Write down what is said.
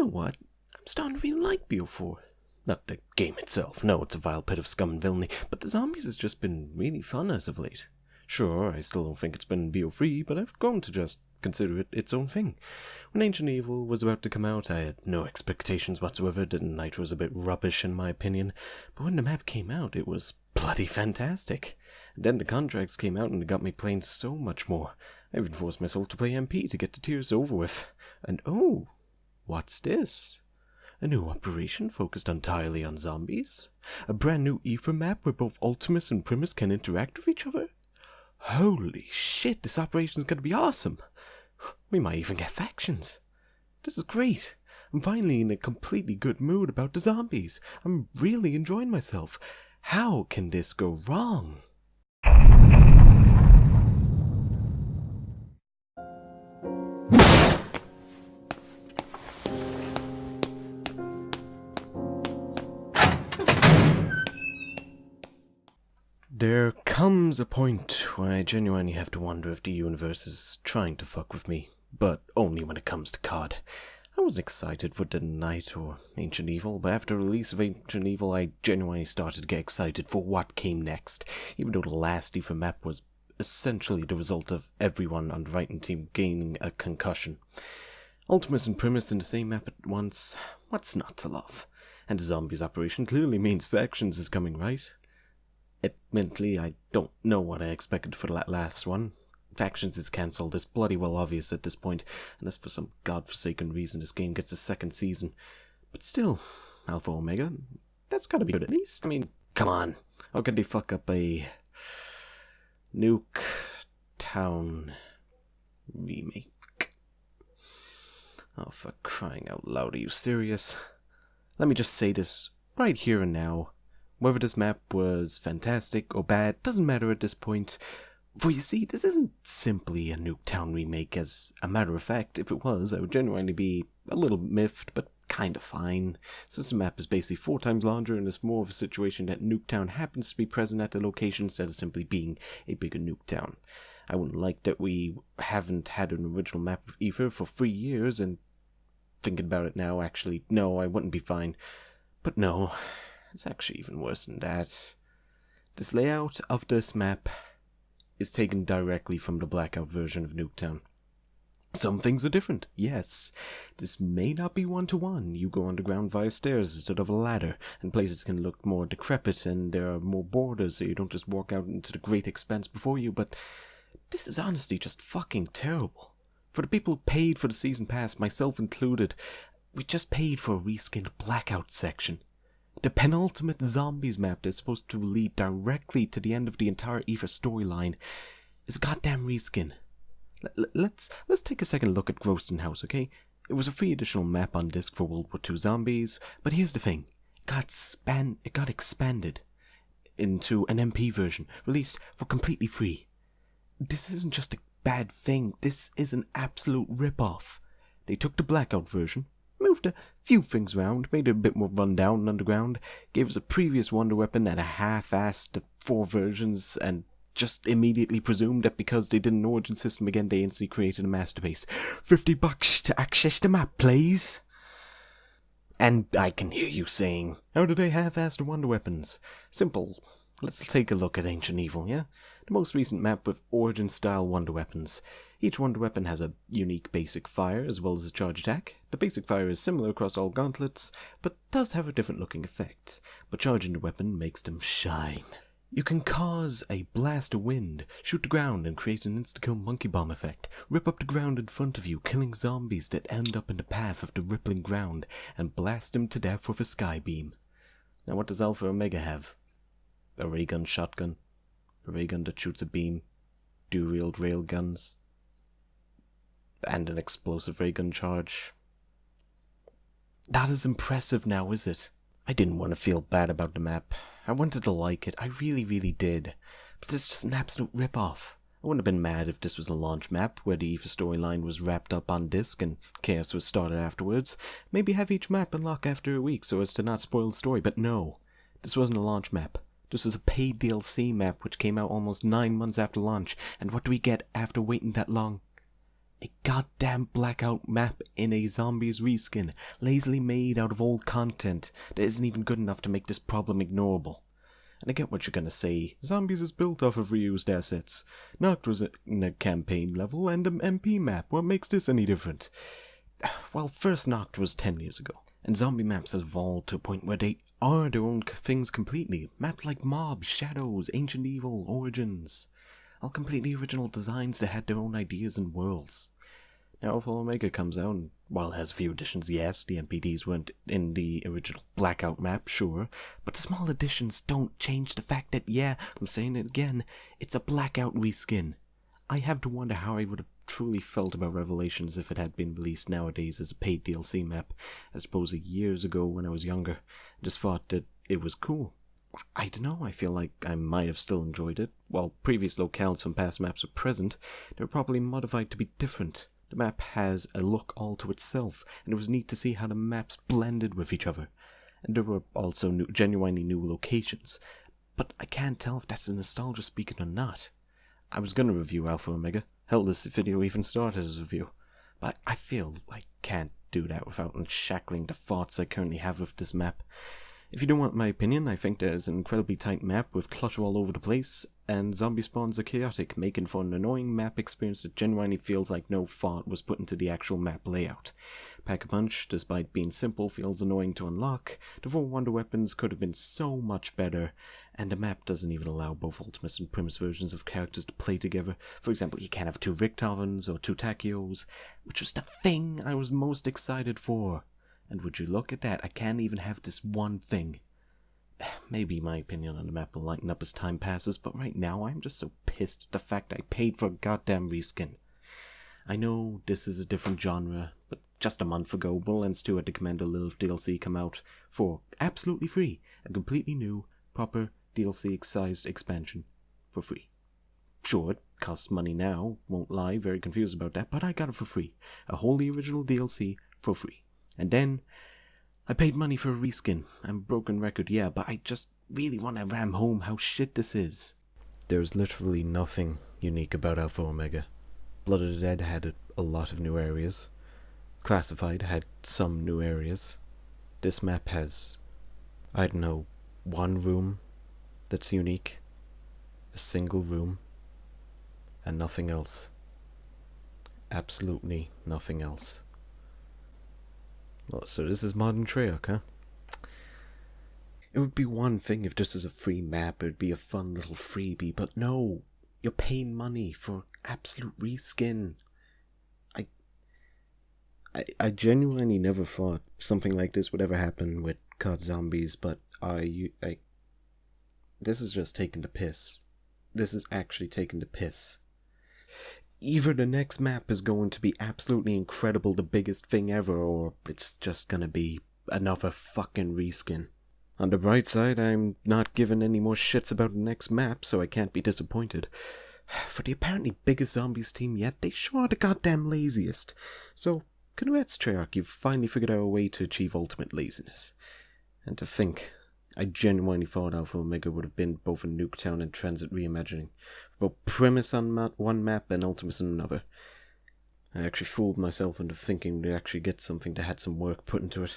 know what? I'm starting to really like BO4. Not the game itself, no, it's a vile pit of scum and villainy, but the zombies has just been really fun as of late. Sure, I still don't think it's been BO free, but I've grown to just consider it its own thing. When Ancient Evil was about to come out, I had no expectations whatsoever. The Night was a bit rubbish in my opinion, but when the map came out, it was bloody fantastic. And then the contracts came out and it got me playing so much more. I even forced myself to play MP to get the tears over with. And oh, what's this? A new operation focused entirely on zombies? A brand new Aether map where both Ultimus and Primus can interact with each other? Holy shit, this operation's gonna be awesome! We might even get factions. This is great. I'm finally in a completely good mood about the zombies. I'm really enjoying myself. How can this go wrong? There comes a point where I genuinely have to wonder if the universe is trying to fuck with me, but only when it comes to COD. I wasn't excited for the Night or Ancient Evil, but after the release of Ancient Evil I genuinely started to get excited for what came next, even though the last Aether map was essentially the result of everyone on the writing team gaining a concussion. Ultimus and Primus in the same map at once, what's not to love? And the zombies operation clearly means factions is coming, right? Admittedly, I don't know what I expected for that last one. Factions is cancelled, it's bloody well obvious at this point, unless for some godforsaken reason this game gets a second season. But still, Alpha Omega, that's gotta be good at least. I mean, come on, how could they fuck up a Nuketown remake? Oh, for crying out loud, are you serious? Let me just say this right here and now. Whether this map was fantastic or bad doesn't matter at this point, for you see, this isn't simply a Nuketown remake. As a matter of fact, if it was, I would genuinely be a little miffed, but kinda fine, since the map is basically 4 times larger and it's more of a situation that Nuketown happens to be present at the location instead of simply being a bigger Nuketown. I wouldn't like that we haven't had an original map of Aether for 3 years, and thinking about it now, actually, no, I wouldn't be fine. But no, it's actually even worse than that. This layout of this map is taken directly from the blackout version of Nuketown. Some things are different, yes. This may not be one-to-one. You go underground via stairs instead of a ladder, and places can look more decrepit, and there are more borders, so you don't just walk out into the great expanse before you, but this is honestly just fucking terrible. For the people who paid for the season pass, myself included, we just paid for a reskinned blackout section. The penultimate zombies map that's supposed to lead directly to the end of the entire Aether storyline is a goddamn reskin. Let's take a second look at Groston House, okay? It was a free additional map on disc for World War II zombies, but here's the thing. It got expanded into an MP version, released for completely free. This isn't just a bad thing, this is an absolute rip-off. They took the blackout version, moved a few things around, made it a bit more run-down and underground, gave us a previous wonder weapon and a half-assed 4 versions, and just immediately presumed that because they did an origin system again, they instantly created a masterpiece. $50 to access the map, please? And I can hear you saying, how do they half-ass the wonder weapons? Simple. Let's take a look at Ancient Evil, yeah? The most recent map with Origin-style wonder weapons. Each wonder weapon has a unique basic fire as well as a charge attack. The basic fire is similar across all gauntlets, but does have a different looking effect. But charging the weapon makes them shine. You can cause a blast of wind, shoot the ground and create an insta-kill monkey bomb effect, rip up the ground in front of you, killing zombies that end up in the path of the rippling ground, and blast them to death with a sky beam. Now what does Alpha Omega have? A ray gun shotgun? A ray gun that shoots a beam? Dual-wield rail guns? And an explosive ray gun charge? Not as impressive now, is it? I didn't want to feel bad about the map. I wanted to like it, I really did. But this is just an absolute rip-off. I wouldn't have been mad if this was a launch map, where the Aether storyline was wrapped up on disc and chaos was started afterwards. Maybe have each map unlock after a week so as to not spoil the story, but no. This wasn't a launch map. This was a paid DLC map which came out almost 9 months after launch, and what do we get after waiting that long? A goddamn blackout map in a zombies reskin, lazily made out of old content that isn't even good enough to make this problem ignorable. And I get what you're gonna say, zombies is built off of reused assets. Noct was in a campaign level and an MP map, what makes this any different? Well, first Noct was 10 years ago, and zombie maps have evolved to a point where they are their own things completely. Maps like Mob, Shadows, Ancient Evil, Origins. All completely original designs that had their own ideas and worlds. Now Alpha Omega comes out, and while it has a few additions, yes, the NPDs weren't in the original Blackout map, sure, but the small additions don't change the fact that, yeah, I'm saying it again, it's a Blackout reskin. I have to wonder how I would have truly felt about Revelations if it had been released nowadays as a paid DLC map, as opposed to years ago when I was younger. I just thought that it was cool. I don't know, I feel like I might have still enjoyed it. While previous locales from past maps are present, they were probably modified to be different. The map has a look all to itself, and it was neat to see how the maps blended with each other. And there were also genuinely new locations, but I can't tell if that's a nostalgia speaking or not. I was gonna review Alpha Omega, hell, this video even started as a review, but I feel I can't do that without unshackling the thoughts I currently have with this map. If you don't want my opinion, I think there's an incredibly tight map with clutter all over the place, and zombie spawns are chaotic, making for an annoying map experience that genuinely feels like no thought was put into the actual map layout. Pack-a-Punch, despite being simple, feels annoying to unlock, the 4 wonder weapons could have been so much better, and the map doesn't even allow both Ultimus and Primus versions of characters to play together. For example, you can't have 2 Richtovens or 2 Tachios, which was the thing I was most excited for. And would you look at that, I can't even have this one thing. Maybe my opinion on the map will lighten up as time passes, but right now I'm just so pissed at the fact I paid for a goddamn reskin. I know this is a different genre, but just a month ago, Borderlands 2 had the Commander Lilith DLC come out for absolutely free. A completely new, proper DLC-sized expansion for free. Sure, it costs money now, won't lie, very confused about that, but I got it for free. A wholly original DLC for free. And then, I paid money for a reskin. I'm a broken record, yeah, but I just really want to ram home how shit this is. There's literally nothing unique about Alpha Omega. Blood of the Dead had a lot of new areas. Classified had some new areas. This map has, I don't know, 1 room that's unique. A single room. And nothing else. Absolutely nothing else. Well, so this is modern Treyarch, huh? It would be one thing if this is a free map, it would be a fun little freebie, but no! You're paying money for absolute reskin. I genuinely never thought something like this would ever happen with COD Zombies, but this is just taking the piss. This is actually taking the piss. Either the next map is going to be absolutely incredible, the biggest thing ever, or it's just gonna be another fucking reskin. On the bright side, I'm not giving any more shits about the next map, so I can't be disappointed. For the apparently biggest zombies team yet, they sure are the goddamn laziest. So, congrats Treyarch, you've finally figured out a way to achieve ultimate laziness. And to think, I genuinely thought Alpha Omega would have been both a Nuketown and Transit reimagining, both Primus on one map and Ultimus on another. I actually fooled myself into thinking we'd actually get something that had some work put into it.